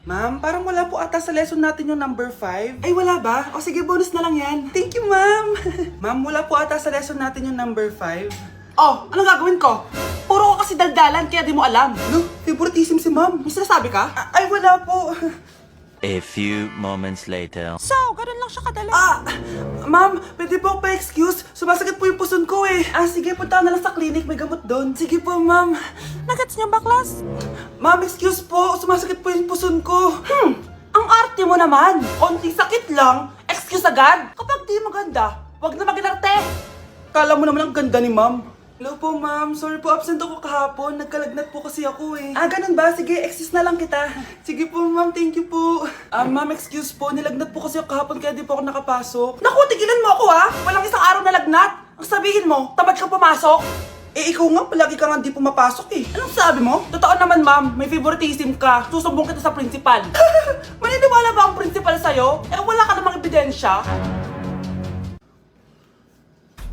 Ma'am, parang wala po ata sa lesson natin yung number 5. Ay, wala ba? O sige, bonus na lang yan. Thank you, ma'am. Ma'am, wala po ata sa lesson natin yung number 5. Oh, anong gagawin ko? Puro ko kasi daldalan kaya di mo alam. No, favoritism si ma'am. May sinasabi ka? Ay, wala po. A few moments later. So, ganun lang siya kadali. Ma'am, pwede po pa-excuse? Sumasakit po yung puson ko eh. Sige, punta na lang sa clinic. May gamot doon. Sige po, ma'am. Nagets niyo ba, class? Ma'am, excuse po. Sumasakit po yung puson ko. Ang arte mo naman. Konting sakit lang. Excuse agad. Kapag di maganda, wag na mag-inarte. Kala mo naman ang ganda ni ma'am. Hello po, ma'am. Sorry po, absent ako kahapon. Nagkalagnat po kasi ako eh. Ganun ba? Sige, excuse na lang kita. Sige po, ma'am. Thank you po. Ma'am, excuse po. Nilagnat po kasi ako kahapon kaya di po ako nakapasok. Naku, tigilan mo ako ha. Walang isang araw na lagnat. Ang sabihin mo, tamad kang pumasok. Ikaw nga, palagi ka nga di pumapasok eh. Anong sabi mo? Totoo naman, ma'am. May favoritism ka. Susumbong kita sa principal. Maniniwala ba ang principal sa'yo? Wala ka namang ebidensya.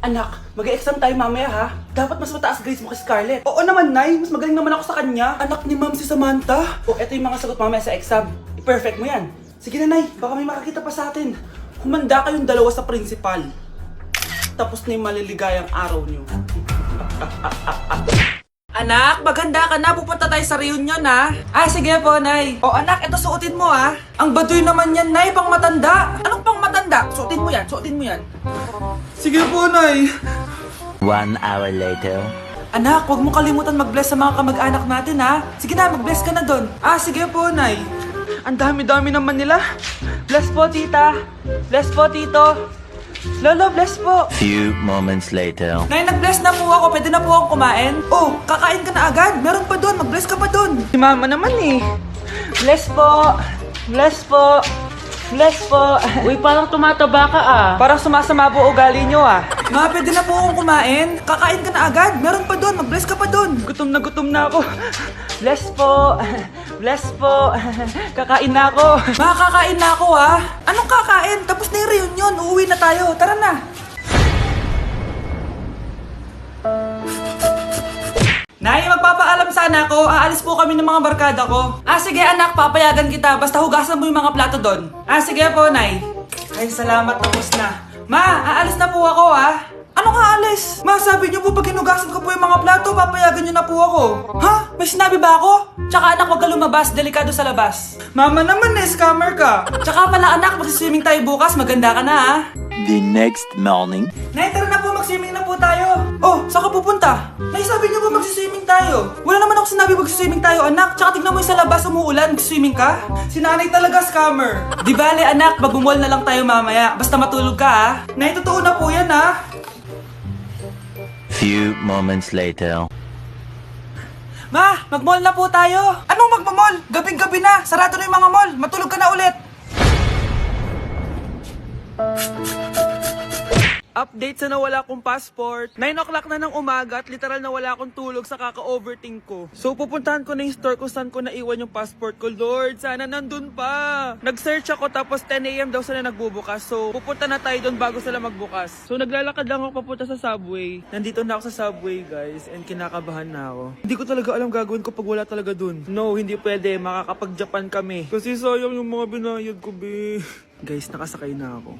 Anak, mag-exam tayo mamaya ha. Dapat mas mataas grades mo kay Scarlett. Oo naman, Nay. Mas magaling naman ako sa kanya. Anak ni ma'am si Samantha. Eto yung mga sagot mamaya sa exam. I-perfect mo yan. Sige na, Nay. Baka may makakita pa sa atin. Humanda kayong dalawa sa principal. Tapos na yung maliligayang araw niyo. Anak, maganda ka na. Pupunta tayo sa reunion, ha? Sige po, Nay. Anak, ito suotin mo, ha? Ang baduy naman yan, Nay. Pang matanda. Anong pang matanda? Suotin mo yan, suotin mo yan. Sige po, Nay. 1 hour later. Anak, huwag mo kalimutan mag-bless sa mga kamag-anak natin, ha? Sige na, mag-bless ka na doon. Sige po, Nay. Ang dami-dami naman nila. Bless po, tita. Bless po, tito. Lolo, bless po. Few moments later. Nay, nag-bless na po ako. Pwede na po akong kumain. Kakain ka na agad. Meron pa doon. Mag-bless ka pa doon. Si mama naman eh. Bless po. Bless po. Bless po. Uy, parang tumataba ka, Parang sumasama po ugali nyo Ma, pwede na po akong kumain. Kakain ka na agad. Meron pa doon. Mag-bless ka pa doon. Gutom na ako. Bless po. Bless po. Kakain na ako. Ma, kakain na ako, ha? Anong kakain? Tapos na yung reunion. Uuwi na tayo. Tara na. Nay, magpapaalam sana ako. Aalis po kami ng mga barkada ko. Sige anak, papayagan kita. Basta hugasan mo yung mga plato doon. Sige po, Nay. Ay, salamat. Tapos na. Ma, aalis na po ako, ha? Anong aalis? Ma, sabi niyo po pag hinugasan ko po yung mga plato, papayagan niyo na po ako. Ha? May sinabi ba ako? Tsaka anak, huwag ka lumabas. Delikado sa labas. Mama naman scammer ka. Tsaka pala anak, magsiswimming tayo bukas. Maganda ka na, ha? The next morning. Nay, tara na po, mag-swimming na po tayo. Saan ka pupunta? Nay, sabi niyo ba mag-swimming tayo? Wala naman ako sinabi mag-swimming tayo, anak. Tsaka tignan mo yung sa labas, umuulan, mag-swimming ka? Si nanay talaga scammer. Di bale, anak, mag-mall na lang tayo mamaya. Basta matulog ka, ha? Nay, totoo na po yan ha. Few moments later. Ma, mag-mall na po tayo. Anong mag-mall? Gabing-gabi na. Sarado na yung mga mall. Matulog ka na ulit. Update sa nawala kong passport. 9 o'clock na ng umaga at literal na wala akong tulog sa kaka-overthink ko. So pupuntahan ko na yung store kung saan ko naiwan yung passport ko. Lord, sana nandun pa. Nag-search ako tapos 10 AM daw sila nagbubukas. So pupunta na tayo doon bago sila magbukas. So naglalakad lang ako papunta sa subway. Nandito na ako sa subway guys and kinakabahan na ako. Hindi ko talaga alam gagawin ko pag wala talaga dun. No, hindi pwede. Makakapag-Japan kami. Kasi sayang yung mga binayad ko, be. Guys, nakasakay na ako.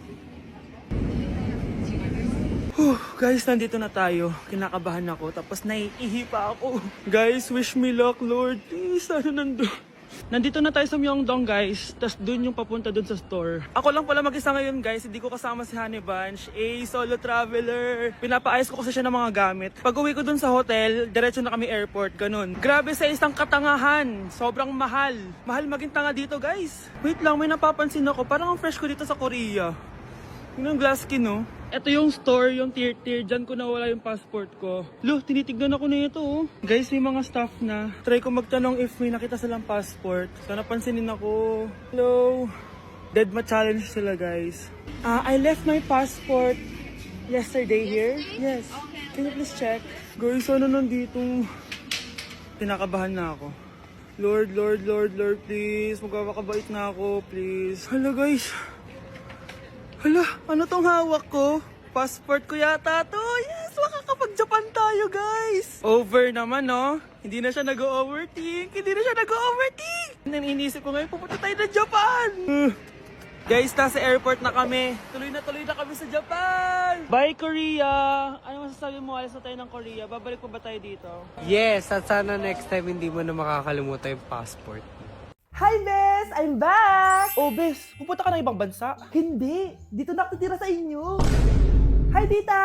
Guys, nandito na tayo. Kinakabahan ako. Tapos naiihi pa ako. Guys, wish me luck, Lord. Please, sana nandun. Nandito na tayo sa Myeongdong, guys. Tapos dun yung papunta dun sa store. Ako lang pala mag-isa ngayon, guys. Hindi ko kasama si Honey Bunch. Solo traveler. Pinapaayos ko kasi siya ng mga gamit. Pag uwi ko dun sa hotel, diretso na kami airport. Ganun. Grabe sa isang katangahan. Sobrang mahal. Mahal maging tanga dito, guys. Wait lang, may napapansin ako. Parang ang fresh ko dito sa Korea. Yun ang glass skin, no? Ito yung store, yung tier. Diyan ko nawala yung passport ko. Look, tinitignan ako na ito, oh. Guys, may mga staff na. Try ko magtanong if may nakita silang passport. Sana pansinin ako. Hello? Deadma challenge sila, guys. I left my passport yesterday here. Yes. Can you please check? Guys, sana nandito? Tinakabahan na ako. Lord, please. Magkakabait na ako, please. Hala, guys. Hala, ano tong hawak ko? Passport ko yata to. Yes! makakapag-Japan tayo, guys! Over naman, no? Hindi na siya nag-overthink. Iniisip ko ngayon, pupunta tayo ng Japan! Guys, nasa airport na kami. Tuloy na kami sa Japan! Bye, Korea! Ano masasabi mo? Alis na tayo ng Korea. Babalik pa ba tayo dito? Yes, at sana next time hindi mo na makakalimutan yung passport. Hi, Bes! I'm back! Oh, Bes, pupunta ka ng ibang bansa? Hindi. Dito na ako titira sa inyo. Hi, tita!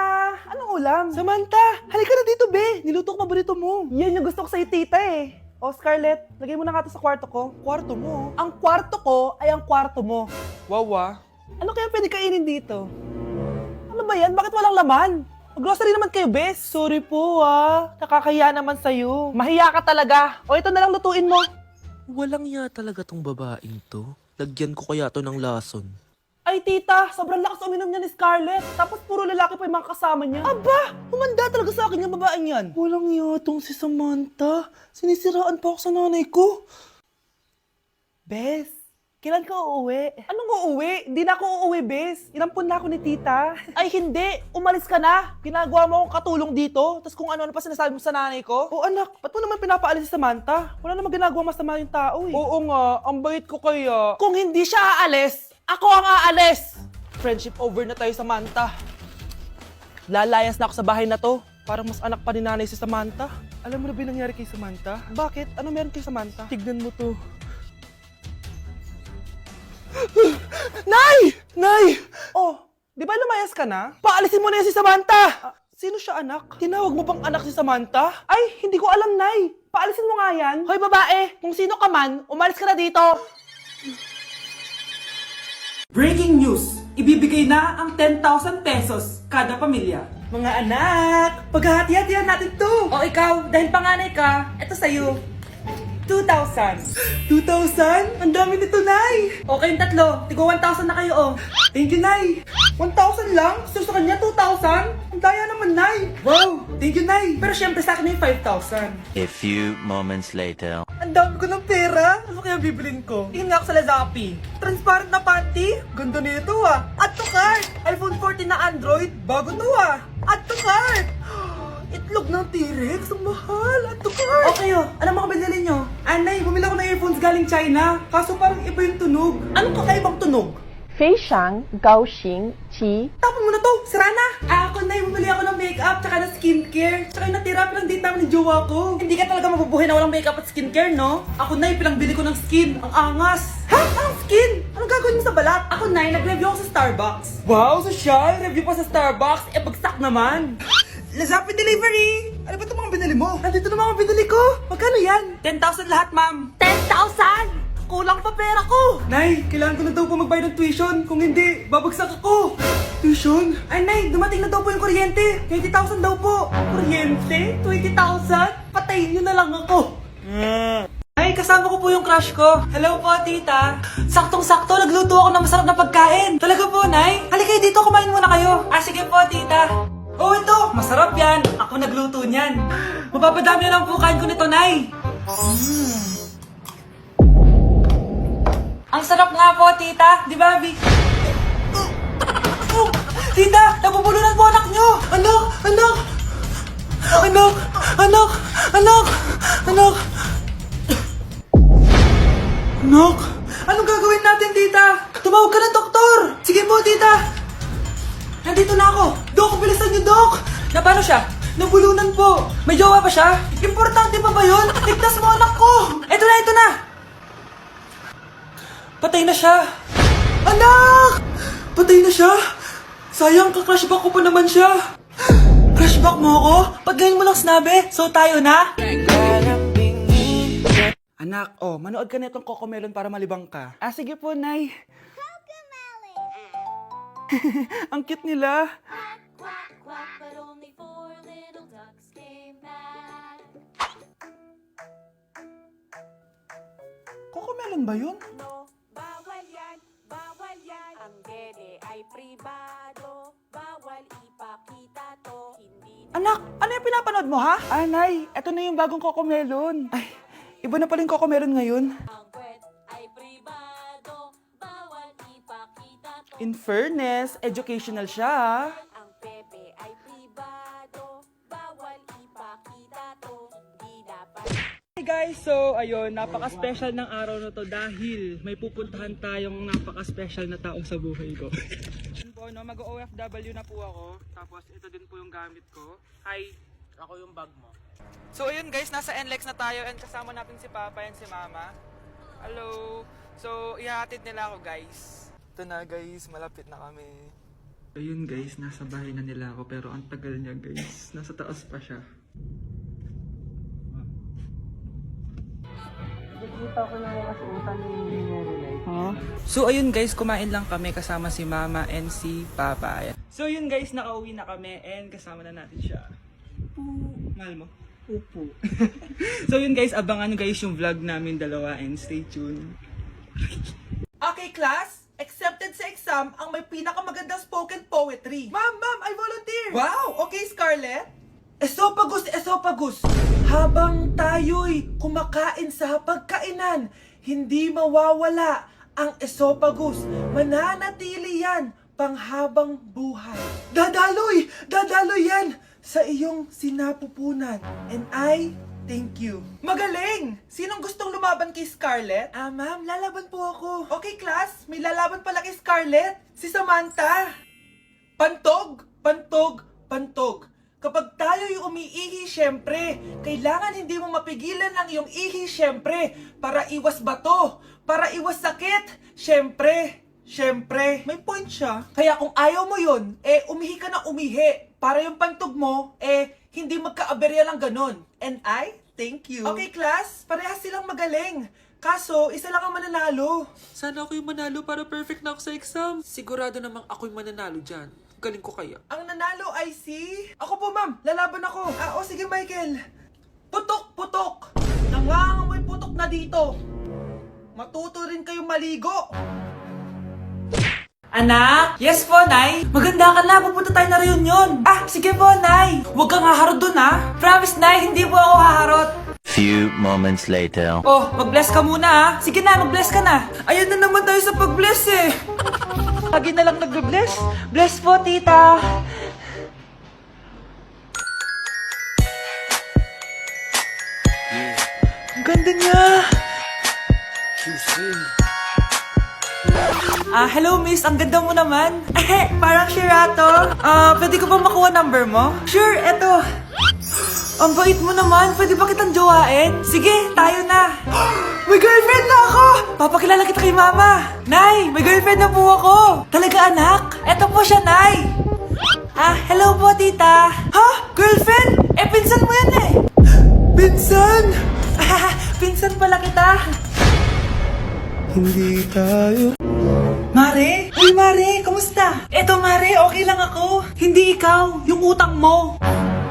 Anong ulam? Samantha! Halika na dito, Be! Niluto ko paborito mo. Yan yung gusto ko sa'yo, tita eh. Oh, Scarlett, lagay mo na nga ito sa kwarto ko. Kwarto mo? Ang kwarto ko ay ang kwarto mo. Wawa. Ano kaya pwede kainin dito? Ano ba yan? Bakit walang laman? Grocery naman kayo, Bes. Sorry po, nakakahiya naman sa'yo. Mahiya ka talaga. O, ito na lang lutuin mo. Walang ya talaga tong babaeng to. Lagyan ko kaya to ng lason. Ay, tita, sobrang lakas uminom niya ni Scarlett. Tapos puro lalaki pa yung mga kasama niya. Aba, humanda talaga sa akin yung babaeng yan. Walang yatong si Samantha. Sinisiraan pa ako sa nanay ko. Bes, kailan ka uuwi? Anong uuwi? Hindi na ako uuwi, Bes. Inampun na ako ni tita. Ay, hindi. Umalis ka na. Ginagawa mo akong katulong dito. Tapos kung ano-ano pa sinasabi mo sa nanay ko. Oh, anak, ba't mo naman pinapaalis si Samantha? Wala naman ginagawa masama yung tao eh. Oo nga, ang bait ko kaya. Kung hindi siya aalis, ako ang aalis! Friendship over na tayo, Samantha. Lalayas na ako sa bahay na to. Parang mas anak pa ni nanay si Samantha. Alam mo na ba yung nangyari kay Samantha? Bakit? Ano meron kay Samantha? Tignan mo to. Nay! Nay! Oh, di ba lumayas ka na? Paalisin mo na yan si Samantha! Sino siya, anak? Tinawag mo bang anak si Samantha? Ay, hindi ko alam, Nay. Paalisin mo nga yan. Hoy, babae! Kung sino ka man, umalis ka na dito. Breaking news! Ibibigay na ang 10,000 pesos kada pamilya. Mga anak, paghahati-hatihan natin to. O ikaw, dahil panganay ka, eto sa'yo. 2,000. 2,000? Ang dami nito, Nay. O kayong tatlo, tigo 1,000 na kayo oh. Thank you, Nay. 1,000 lang? So sa kanya, 2,000? Ang daya naman, Nay. Wow, thank you, Nay. Pero syempre sa akin yung 5,000. A few moments later. Ang dami ko ng pera. Ano kaya bibilin ko? Tingin nga ako sa Lazappi. Transparent na panty? Ganda nito Add to cart. iPhone 14 na Android? Bago to Add to cart. Itlog ng T-Rex? Ang mahal. Add to cart. Okay oh, ano mga binili nyo? Anay, bumili ako ng earphones galing China. Kaso parang iba yung tunog. Anong kakaibang tunog? 非常高兴其 Tapon mo na to! Sira na! Ako na, bumili ako ng makeup tsaka ng skincare. Tsaka yung natira lang din namin ng jowa ko. Hindi ka talaga mabubuhay na walang makeup at skincare, no? Ako na, pinangbili ko ng skin. Ang angas! Ha? Anong skin? Anong gagawin mo sa balat? Ako na, nag-review ako sa Starbucks. Wow, social! Review pa sa Starbucks. Eh, bagsak naman! Lazappi delivery! Ano ba itong mga binili mo? Nandito na mga binili ko! Magkano yan? 10,000 lahat, ma'am. 10,000! Kulang pa pera ko! Nay, kailangan ko na daw po magbayad ng tuition. Kung hindi, babagsak ako! Tuition? Ay, Nay, dumating na daw po yung kuryente. 20,000 daw po. Kuryente? 20,000? Patayin niyo na lang ako. Ay, kasama ko po yung crush ko. Hello po, tita. Saktong-sakto, nagluto ako ng masarap na pagkain. Talaga po, Nay. Halika kayo dito, kumain muna kayo. Ah, sige po, tita. Oh, ito, masarap yan. Ako nagluto niyan. Mapapadami na lang po kain ko nito, Nay. Ang sarap nga po, tita. Di ba, Vic? Oh, tita, nabubulunan po anak nyo. Anak! Anak! Anak! Anak! Anak! Anak! Anak! Anong gagawin natin, tita? Tumawag ka ng doktor! Sige po, tita! Nandito na ako! Dok, bilisan niyo, Dok! Na paano siya? Nabulunan po! May jowa ba siya? Importante pa ba yun? Ligtas mo anak ko! Ito na, ito na! Patay na siya! Anak! Patay na siya! Sayang, ka-crushback ko pa naman siya! Crushback mo ako? Pag ganyan mo lang sinabi, so tayo na? Anak, manood ka na itong Cocomelon para malibang ka. Ah, sige po, Nay. Ang cute nila. Quack, quack, but only 4 little ducks came back. Cocomelon ba yun? No, bawal yan, bawal yan. Ang dede ay pribado, bawal ipakita to. Hindi Anak, ano yung pinapanood mo, ha? Ah, Nay, eto na yung bagong Cocomelon. Ay, iba na pala yung Cocomelon ngayon. ang kwet ay pribado, bawal ipakita to. In fairness, educational siya, ha? Ang pepe ay pribado, so ayun, napaka-special ng araw na to dahil may pupuntahan tayong napaka-special na tao sa buhay ko. Yun po, no, mag-OFW na po ako. Tapos ito din po yung gamit ko. Hi! Ako yung bag mo. So ayun guys, nasa NLEX na tayo and kasama natin si Papa and si Mama. Hello! So ihahatid nila ako guys. Ito na guys, malapit na kami. Ayun guys, nasa bahay na nila ako pero ang tagal niya guys. Nasa taas pa siya. So ayun guys, kumain lang kami kasama si Mama and si Papa. Ayan. So yun guys, nakauwi na kami and kasama na natin siya. Mahal mo? Upo. So yun guys, abangan nyo guys yung vlog namin dalawa and stay tuned. Okay, class. Accepted sa exam ang may pinakamagandang spoken poetry. Ma'am, I volunteer! Wow! Okay, Scarlett. Esophagus. Habang tayo'y kumakain sa pagkainan, hindi mawawala ang esophagus. Mananatili yan panghabang buhay. Dadaloy yan sa iyong sinapupunan. And I thank you. Magaling! Sinong gustong lumaban kay Scarlett? Ma'am, lalaban po ako. Okay, class. May lalaban pala kay Scarlett. Si Samantha. Pantog. Kapag tayo'y umiihi, syempre, kailangan hindi mo mapigilan ang iyong ihi, syempre, para iwas bato, para iwas sakit, syempre, may point siya. Kaya kung ayaw mo yun, umihi ka na umihi, para yung pantog mo, hindi magka-aberya lang ganun. And I thank you. Okay, class, parehas silang magaling. Kaso, isa lang ang mananalo. Sana ako yung manalo para perfect na ako sa exam. Sigurado namang ako yung mananalo dyan. Galing ko kaya. Ang nanalo ay si... Ako po, ma'am. Lalaban ako. Sige, Michael. Putok. Nangangamoy putok na dito. Matuto rin kayong maligo. Anak? Yes po, Nay. Maganda ka na. Pupunta tayo na reunion. Sige po, Nay. Huwag kang haharot dun, ha? Promise, Nay. Hindi po ako haharot. Few moments later. Oh, mag-bless ka muna, ha? Sige na, mag-bless ka na. Ayun na naman tayo sa pag-bless, eh. Lagi na lang nag-bless. Bless po, tita. Ang ganda niya. Hello, miss. Ang ganda mo naman. Parang Sherato. Pwede ko ba makuha number mo? Sure, eto. Ang bait mo naman. Pwede ba kitang jowain? Sige, tayo na. May girlfriend na ako! Papakilala kita kay mama. Nay, may girlfriend na po ako. Talaga, anak? Eto po siya, Nay. Hello po, tita. Ha? Girlfriend? Pinsan mo yan eh. Pinsan? Pinsan pala kita. Hindi tayo. Mare? Uy, Mare, kamusta? Eto, Mare, okay lang ako. Hindi ikaw, yung utang mo.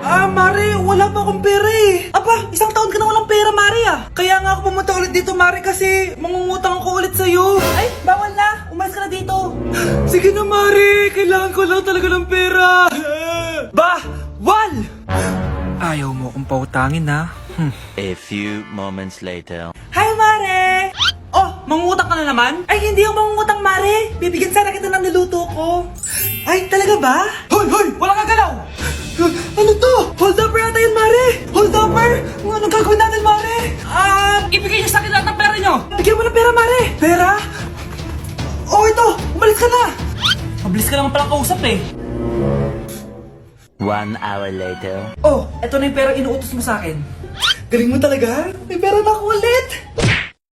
Mare, wala pa akong pera eh. Aba, isang taon ka na walang pera, Mare Kaya nga ako pumunta ulit dito, Mare, kasi mangungutang ako ulit sa'yo. Ay, bawal na. Umalis ka na dito. Sige na, Mare. Kailangan ko lang talaga ng pera. Bawal! Ayaw mo akong pautangin, ha? A few moments later. Hi, Mare! Oh, mangungutang ka na naman? Ay, hindi ako mangungutang, Mare. Bibigyan sana kita ng niluto ko. Ay, talaga ba? Hoy! Wala kang galaw! Ano to? Hold upper yata yun, Mare! Hold upper? Anong gagawin natin, Mare? Ibigay niyo sa akin lahat ng pera niyo! Bigyan mo ng pera, Mare! Pera? Oh, ito! Umalis ka na! Mabilis ka naman palang kausap eh. 1 hour later. Oh, eto na yung pera inuutos mo sa akin. Galing mo talaga? May pera na ako ulit!